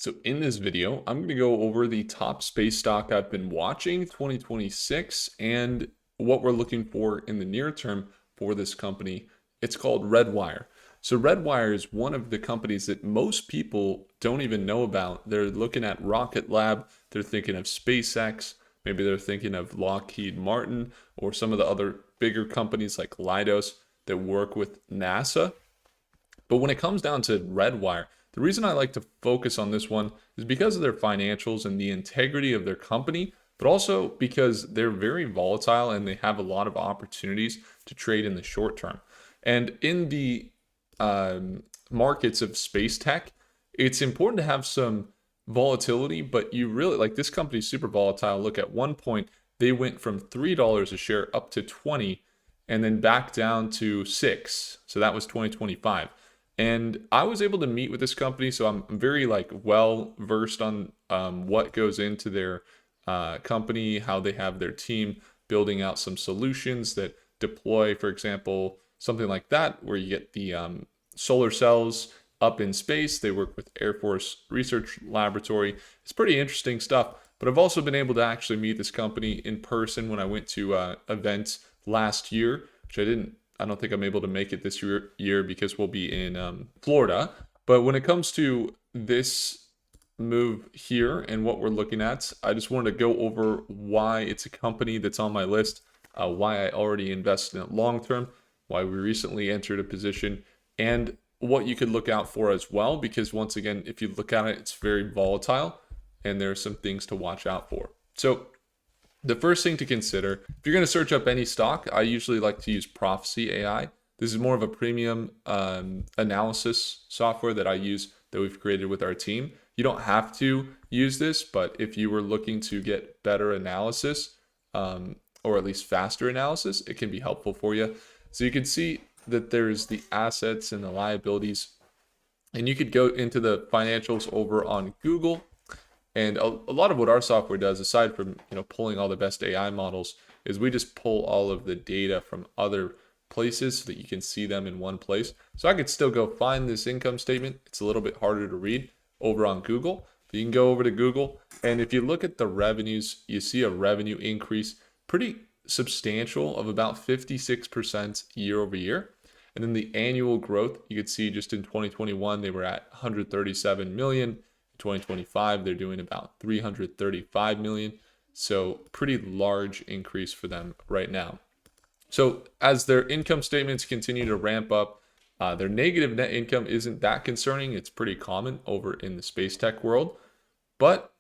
So in this video, I'm going to go over the top space stock I've been watching 2026 and what we're looking for in the near term for this company. It's called Redwire. So Redwire is one of the companies that most people don't even know about. They're looking at Rocket Lab, they're thinking of SpaceX, maybe they're thinking of Lockheed Martin or some of the other bigger companies like Leidos that work with NASA. But when it comes down to Redwire, the reason I like to focus on this one is because of their financials and the integrity of their company, but also because they're very volatile and they have a lot of opportunities to trade in the short term. And in the markets of space tech, it's important to have some volatility, but you really like this company is super volatile. Look, at one point, they went from $3 a share up to 20 and then back down to 6. So that was 2025. And I was able to meet with this company, so I'm very like well versed on what goes into their company, how they have their team building out some solutions that deploy, for example, something like that, where you get the solar cells up in space. They work with Air Force Research Laboratory. It's pretty interesting stuff. But I've also been able to actually meet this company in person when I went to events last year, which I don't think I'm able to make it this year because we'll be in Florida. But when it comes to this move here and what we're looking at, I just wanted to go over why it's a company that's on my list, why I already invested in it long term, why we recently entered a position, and what you could look out for as well. Because once again, if you look at it, it's very volatile and there are some things to watch out for. So the first thing to consider, if you're going to search up any stock, I usually like to use Prophecy AI. This is more of a premium analysis software that I use that we've created with our team. You don't have to use this, but if you were looking to get better analysis, or at least faster analysis, it can be helpful for you. So you can see that there's the assets and the liabilities, and you could go into the financials over on Google. And a lot of what our software does, aside from pulling all the best AI models, is we just pull all of the data from other places so that you can see them in one place. So I could still go find this income statement. It's a little bit harder to read over on Google. But you can go over to Google, and if you look at the revenues, you see a revenue increase pretty substantial of about 56% year over year. And then the annual growth, you could see just in 2021, they were at 137 million. 2025 they're doing about 335 million, so pretty large increase for them right now. So as their income statements continue to ramp up, their negative net income isn't that concerning. It's pretty common over in the space tech world. But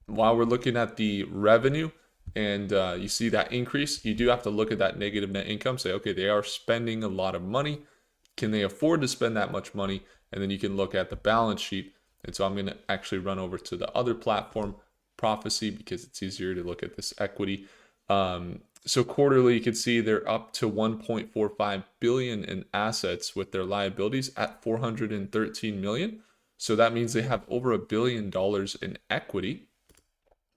while we're looking at the revenue and you see that increase, you do have to look at that negative net income, say, okay, they are spending a lot of money. Can they afford to spend that much money? And then you can look at the balance sheet. And so I'm going to actually run over to the other platform, Prophecy, because it's easier to look at this equity. So quarterly, you can see they're up to 1.45 billion in assets with their liabilities at 413 million. So that means they have over $1 billion in equity.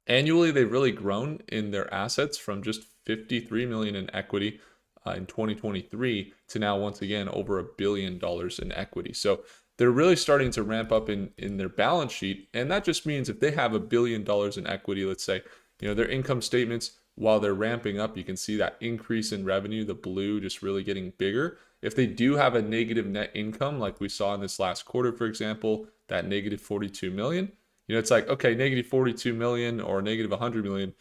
Annually, they've really grown in their assets from just 53 million in equity in 2023 to now, once again, over $1 billion in equity. So they're really starting to ramp up in their balance sheet. And that just means if they have $1 billion in equity, let's say, their income statements, while they're ramping up, you can see that increase in revenue, the blue just really getting bigger. If they do have a negative net income, like we saw in this last quarter, for example, that negative 42 million, it's like, okay, negative 42 million or negative 100 million,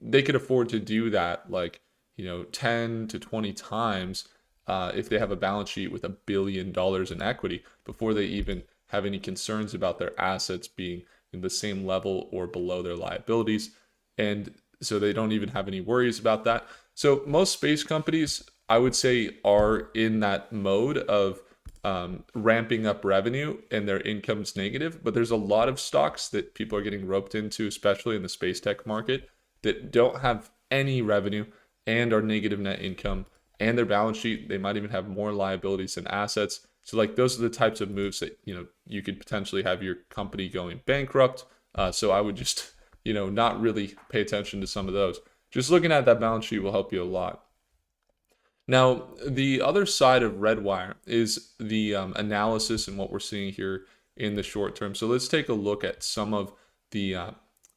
they could afford to do that like, 10 to 20 times if they have a balance sheet with $1 billion in equity before they even have any concerns about their assets being in the same level or below their liabilities. And so they don't even have any worries about that. So most space companies, I would say, are in that mode of ramping up revenue and their income's negative. But there's a lot of stocks that people are getting roped into, especially in the space tech market, that don't have any revenue and are negative net income, and their balance sheet, they might even have more liabilities than assets. So like those are the types of moves that you could potentially have your company going bankrupt. So I would just not really pay attention to some of those. Just looking at that balance sheet will help you a lot. Now the other side of Redwire is the analysis and what we're seeing here in the short term. So let's take a look at some of the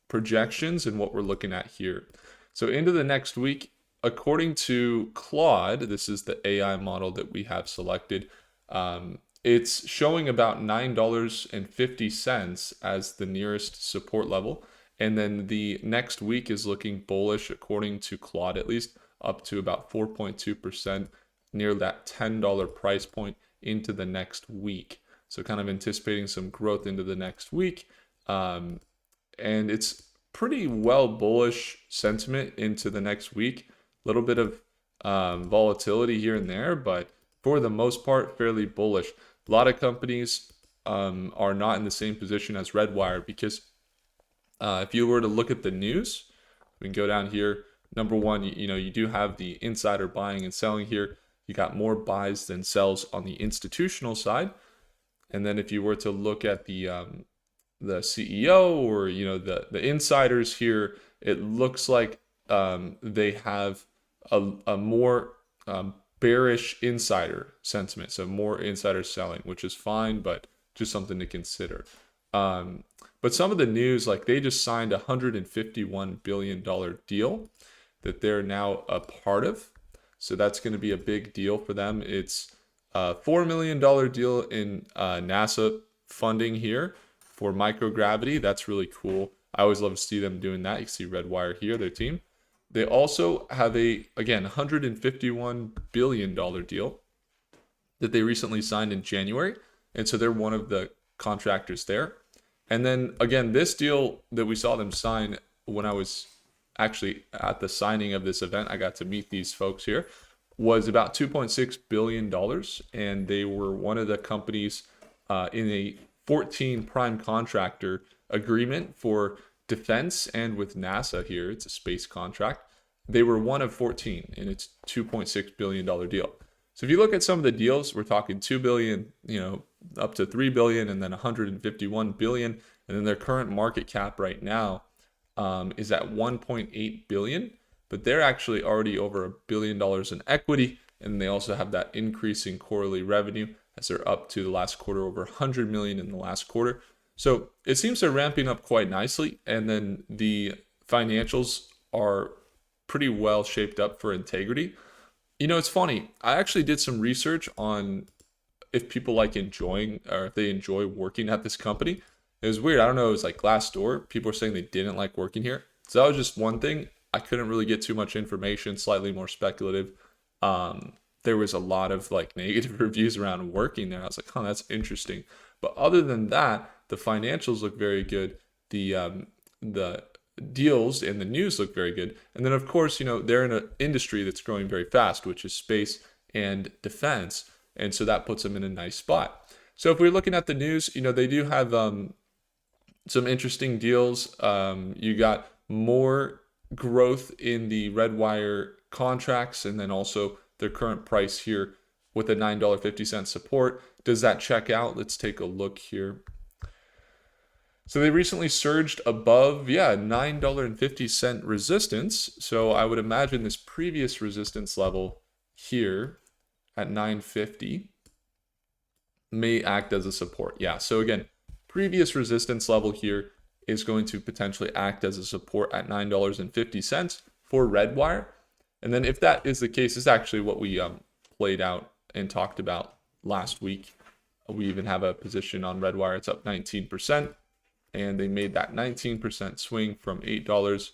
projections and what we're looking at here. So into the next week, according to Claude, this is the AI model that we have selected, it's showing about $9.50 as the nearest support level. And then the next week is looking bullish, according to Claude at least, up to about 4.2%, near that $10 price point into the next week. So kind of anticipating some growth into the next week. And it's pretty well bullish sentiment into the next week. A little bit of volatility here and there, but for the most part, fairly bullish. A lot of companies are not in the same position as Redwire because if you were to look at the news, we can go down here. Number one, you do have the insider buying and selling here. You got more buys than sells on the institutional side. And then if you were to look at the CEO or the insiders here, it looks like they have a more bearish insider sentiment, so more insider selling, which is fine, but just something to consider. But some of the news, like they just signed a $151 billion deal that they're now a part of. So that's going to be a big deal for them. It's a $4 million deal in NASA funding here for microgravity. That's really cool. I always love to see them doing that. You can see Redwire here, their team. They also have again, $151 billion deal that they recently signed in January. And so they're one of the contractors there. And then again, this deal that we saw them sign, when I was actually at the signing of this event, I got to meet these folks here, was about $2.6 billion. And they were one of the companies in a 14 prime contractor agreement for defense and with NASA here. It's a space contract. They were one of 14 and it's $2.6 billion deal. So if you look at some of the deals, we're talking 2 billion, up to 3 billion and then 151 billion. And then their current market cap right now is at 1.8 billion, but they're actually already over $1 billion in equity. And they also have that increasing quarterly revenue as they're up to the last quarter over 100 million in the last quarter. So it seems they're ramping up quite nicely. And then the financials are pretty well shaped up for integrity. It's funny. I actually did some research on if people like enjoying or if they enjoy working at this company. It was weird. I don't know. It was like Glassdoor. People were saying they didn't like working here. So that was just one thing. I couldn't really get too much information, slightly more speculative. There was a lot of like negative reviews around working there. I was like, oh, that's interesting. But other than that, the financials look very good. The deals and the news look very good. And then of course, they're in an industry that's growing very fast, which is space and defense. And so that puts them in a nice spot. So if we're looking at the news, they do have some interesting deals. You got more growth in the Redwire contracts and then also their current price here with a $9.50 support. Does that check out? Let's take a look here. So they recently surged above, $9.50 resistance. So I would imagine this previous resistance level here at $9.50 may act as a support. Yeah, so again, previous resistance level here is going to potentially act as a support at $9.50 for Redwire. And then if that is the case, it's actually what we played out and talked about last week. We even have a position on Redwire. It's up 19%. And they made that 19% swing from $8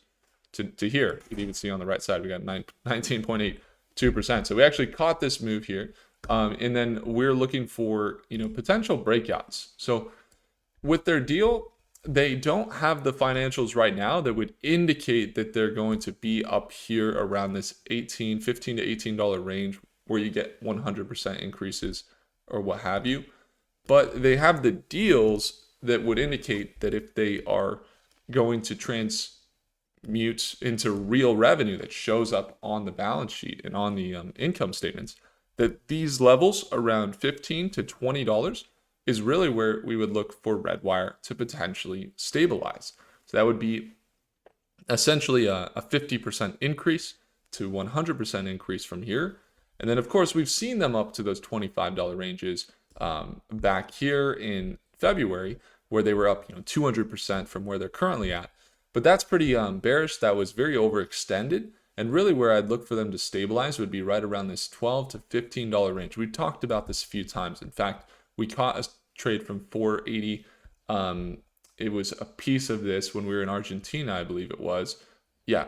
to here. You can even see on the right side, we got 19.82%. So we actually caught this move here. And then we're looking for, potential breakouts. So with their deal, they don't have the financials right now that would indicate that they're going to be up here around this $15 to $18 range where you get 100% increases or what have you. But they have the deals that would indicate that if they are going to transmute into real revenue that shows up on the balance sheet and on the income statements, that these levels around $15 to $20 is really where we would look for Redwire to potentially stabilize. So that would be essentially a 50% increase to 100% increase from here. And then, of course, we've seen them up to those $25 ranges back here in February, where they were up 200% from where they're currently at. But that's pretty bearish. That was very overextended. And really where I'd look for them to stabilize would be right around this $12 to $15 range. We talked about this a few times. In fact, we caught a trade from 480. It was a piece of this when we were in Argentina, I believe it was. Yeah,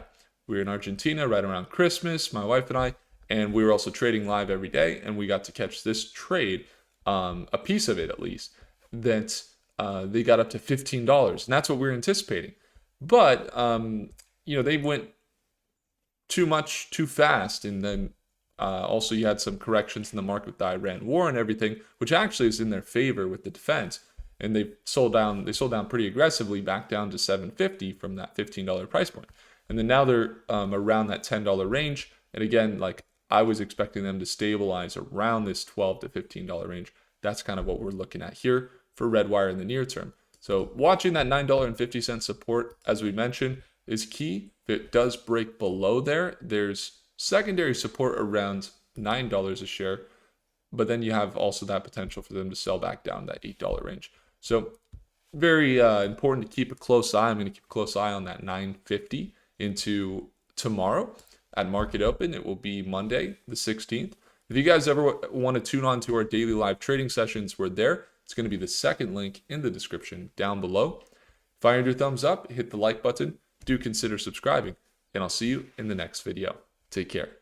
we were in Argentina right around Christmas, my wife and I, and we were also trading live every day, and we got to catch this trade, a piece of it at least, that they got up to $15, and that's what we were anticipating. But they went too much too fast, and then also you had some corrections in the market with the Iran war and everything, which actually is in their favor with the defense. And they sold down pretty aggressively back down to $7.50 from that $15 price point. And then now they're around that $10 range. And again, like I was expecting them to stabilize around this $12 to $15 range. That's kind of what we're looking at here for Redwire in the near term. So watching that $9.50 support, as we mentioned, is key. If it does break below there, there's secondary support around $9 a share. But then you have also that potential for them to sell back down that $8 range. So very important to keep a close eye. I'm going to keep a close eye on that 950 into tomorrow at market open. It will be Monday, the 16th. If you guys ever want to tune on to our daily live trading sessions, we're there. It's going to be the second link in the description down below. Fire your thumbs up, hit the like button. Do consider subscribing, and I'll see you in the next video. Take care.